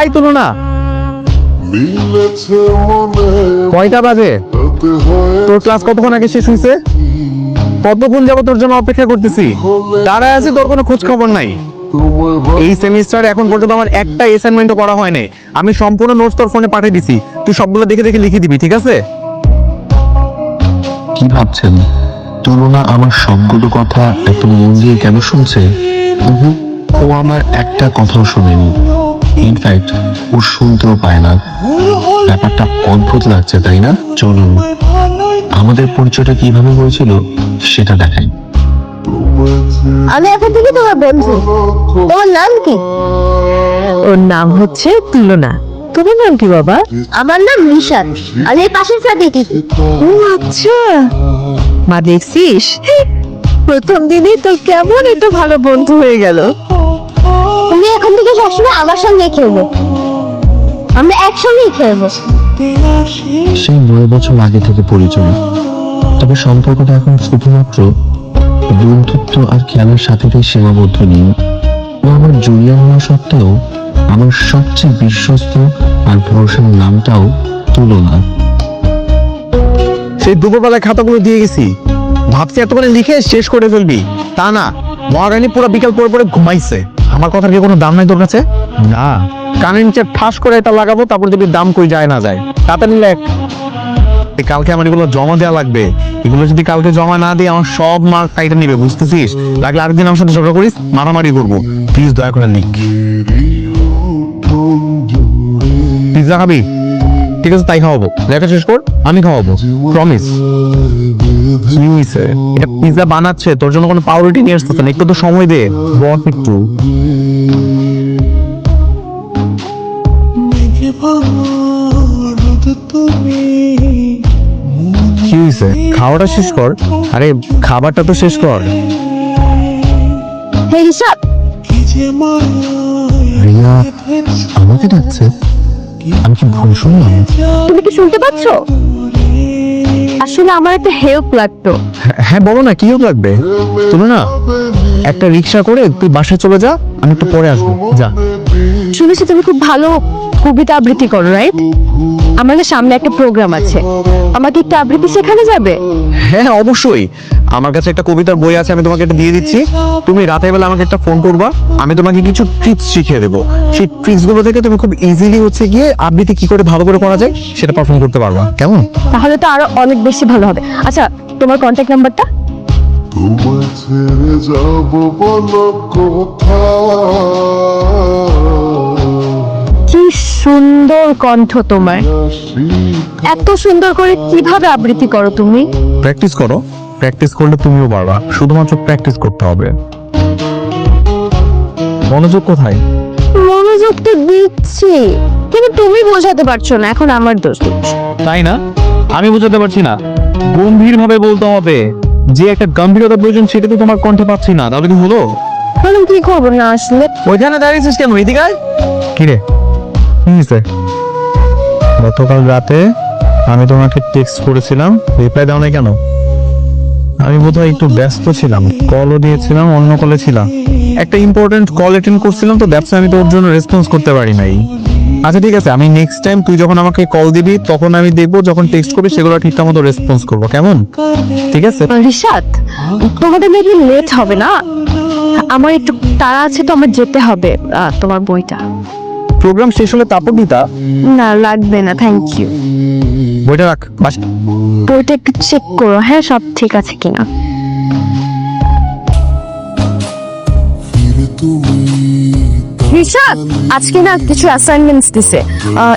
High তুলনা, কয়টা বাজে? তোর ক্লাস কতক্ষণ আগে শেষ হয়েছে? কতক্ষণ যাবো তোর জন্য অপেক্ষা করতেছি, দাঁড়ায় আছি, তোর কোনো খোঁজ খবর নাই। এই সেমিস্টার এখন পর্যন্ত আমার একটা অ্যাসাইনমেন্টও করা হয় নাই। আমি সম্পূর্ণ নোটস তোর ফোনে পাঠিয়ে দিছি, তুই সবগুলো দেখে দেখে লিখে দিবি, ঠিক আছে? কি ভাবছেন তুলনা আমার সবগুলো কথা এত মন দিয়ে কেন শুনছে? ও আমার একটা কথাও শোনেনি, ইনফ্যাক্ট ও শুনতেও পায় না। ব্যাপারটা অদ্ভুত লাগছে তাই না? চলুন আমাদের পরিচয়টা কিভাবে হয়েছিল সেটা দেখাই। আমি এখন থেকে তোমার বন্ধু। তোমার নাম কি? ওর নাম হচ্ছে তুলনা। তোমার নাম কি বাবা? আমার নাম নিশাদ। আমি এই পাশের ফ্ল্যাটে দেখি। ও আচ্ছা, মা দেখছিস প্রথম দিনই তো কেমন একটা ভালো বন্ধু হয়ে গেল। তুমি এখন থেকে সবসময় আমার সঙ্গে খেলবো, আমরা একসঙ্গেই খেলবো। সেই 9 বছর আগে থেকে পরিচয়, তবে সম্পর্কটা এখন শুধুমাত্র বন্ধুত্ব আর খেলার সাথেই সীমাবদ্ধ নেই। ও আমার জুনিয়র হওয়া সত্ত্বেও আমার সবচেয়ে বিশ্বস্ত আর ভরসার নামটাও তুলনা। সেই দুপুরবেলায় খাতাগুলো দিয়ে গেছি, ভাবছি এতক্ষণে লিখে শেষ করে ফেলবি, তা না, মহারানী পুরো বিকাল পরে পরে ঘুমাইছে। আমার কথার কি কোনো দাম নাই তোর কাছে? না, কানের নিচে ঠাস করে এটা লাগাবো, তারপর যদি দাম কই যায় না যায়। তাড়াতাড়ি লেখ, কালকে আমার এগুলো জমা দেওয়া লাগবে। এগুলো যদি কালকে জমা না দিয়ে আমার সব মার্ক কাইটা নিবে, বুঝতেছিস? লাগলে আরেকদিন আমার সাথে ঝগড়া করিস, মারামারি করবো। প্লিজ দয়া করে লিখ। পিৎজা খাবি? ঠিক আছে, তাই খাওয়াবো। লেখা শেষ কর, আমি খাওয়াবো, প্রমিস। কি হইছে? এটা পিৎজা বানাচ্ছে, তোর জন্য কোনো পাউরুটি নিয়ে আসতেছে না, একটু তো সময় দে, বস একটু। কি হইছে? খাওয়াটা শেষ কর। আরে খাবারটা তো শেষ কর। হে হিসাব, রিয়া আমাকে ডাকছে, আমি কি ভুল শুনলাম? তুমি কি শুনতে পাচ্ছ? আসলে আমার একটা হেল্প লাগতো। হ্যাঁ বলো না, কি লাগবে? তুমি না একটা রিক্সা করে তুই বাসায় চলে যা, আমি একটু পরে আসবো, যা। শুনেছি তুমি খুব ভালো কবিতা আবৃত্তি করো, রাইট? আমাদের সামনে একটা প্রোগ্রাম আছে, আমাকে একটু আবৃত্তি শেখানো যাবে? হ্যাঁ অবশ্যই, আমার কাছে একটা কবিতার বই আছে, আমি তোমাকে এটা দিয়ে দিচ্ছি। তুমি রাতের বেলা আমাকে একটা ফোন করবা, আমি তোমাকে কিছু ট্রিক্স শিখিয়ে দেবো। সেই ট্রিক্স গুলো থেকে তুমি খুব ইজিলি হচ্ছে গিয়ে আবৃত্তি কি করে ভালো করে করা যায় সেটা পারফর্ম করতে পারবা, কেমন? তাহলে তো আরো অনেক বেশি ভালো হবে। আচ্ছা, তোমার কন্ট্যাক্ট নাম্বারটা? তোমায় ছেড়ে যাব বলো কোথায়, কি সুন্দর কণ্ঠ তোমার, এত সুন্দর করে কিভাবে আবৃত্তি করো তুমি? প্র্যাকটিস করো, প্র্যাকটিস করলে তুমিও পারবা, শুধুমাত্র প্র্যাকটিস করতে হবে। মনোযোগ কোথায়? মনোযোগ তো দিচ্ছি, কিন্তু তুমি বোঝাতে পারছো না, এখন আমার দোষ। তাই না? আমি বুঝাতে পারছি না, গম্ভীর ভাবে বলতে হবে। যে একটা গম্ভীরতা প্রয়োজন সেটা তো তোমার কণ্ঠে পাচ্ছি না, তাহলে কি হলো? তাহলে কি করবো না আসলে? ওইখানে দাঁড়িয়েছিস কেন? এদিকে আয়। কি রে, কি হয়েছে? গতকাল রাতে আমি তোমাকে টেক্সট করেছিলাম, রিপ্লাই দাও নাই কেন? আমি বোধহয় একটু ব্যস্ত ছিলাম, কলও দিয়েছিলাম, অন্য কলে ছিলাম, একটা ইম্পর্টেন্ট কল অ্যাটেন্ড করছিলাম, তো দ্যাটস আমি তোর জন্য রেসপন্স করতে পারি নাই। আচ্ছা ঠিক আছে, আমি নেক্সট টাইম তুই যখন আমাকে কল দিবি তখন আমি দেখবো, যখন টেক্সট করবি সেগুলো ঠিকঠাক মতো রেসপন্স করবো, কেমন? ঠিক আছে? রিশাদ, তোমাদের মেবি লেট হবে না? আমার একটু তাড়া আছে, তো আমার যেতে হবে। তোমার বইটা? প্রোগ্রাম শেষ হলে তারপর দিতা। না লাগবে না, থ্যাংক ইউ। বইটা রাখ বাস। বইটা একটু চেক করো, হ্যাঁ সব ঠিক আছে কিনা। রিশাদ, আজকে না কিছু অ্যাসাইনমেন্টস দিছে,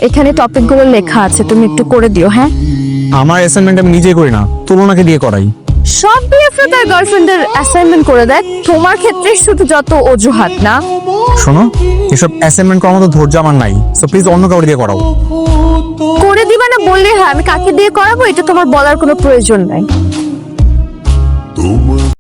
এখানে টপিকগুলো লেখা আছে, তুমি একটু করে দিও। হ্যাঁ, আমার অ্যাসাইনমেন্ট আমি নিজে করি না, তুলনাকে দিয়ে করাই। সব বিএফরা তার গার্লফ্রেন্ডের অ্যাসাইনমেন্ট করে দেয়, তোমার ক্ষেত্রে শুধু যত অজুহাত না। শোনো, এসব অ্যাসাইনমেন্ট করার মতো ধৈর্য আমার নাই, সো প্লিজ অন্য কাউকে দিয়ে করাও। করে দিবা না বললে হয়, আমি কাকে দিয়ে করাবো এটা তোমার বলার কোনো প্রয়োজন নাই।